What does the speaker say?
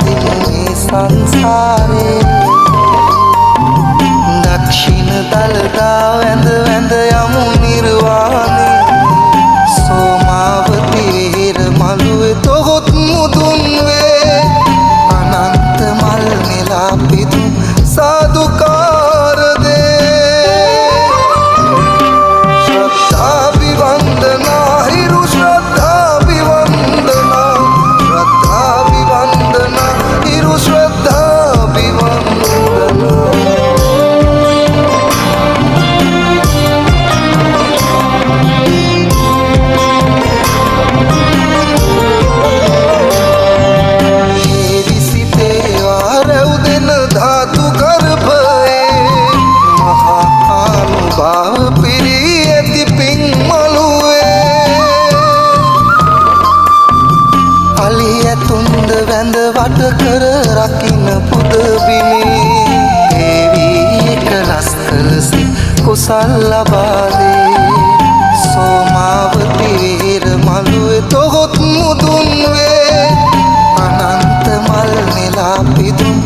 වදිමු මේ සංසාරේ දක්ෂිණ දළදා වැඳ වැඳ යමු නිර්වාණේ සෝමාවති වෙහෙර මළුවේ තොහොත් මුදුන් වේ අනන්ත මල් නෙලා පිදුම් සාදුකාර දේ ශ්‍රද්ධාභිවන්දනා හිරු ශ්‍රද්ධාභිවන්දනා ශ්‍රද්ධාභිවන්දනා හිරු ශ්‍රද්ධාභිවන්දනා වැඳ වට කර රකින්න පුද බිමේ දේවී එකලස් කළසි කුසල් ලබා දේ සෝමාවති වෙහෙර මළුවේ තොහොත් මුදුන් වේ අනන්ත මල් නෙලා පිදුම්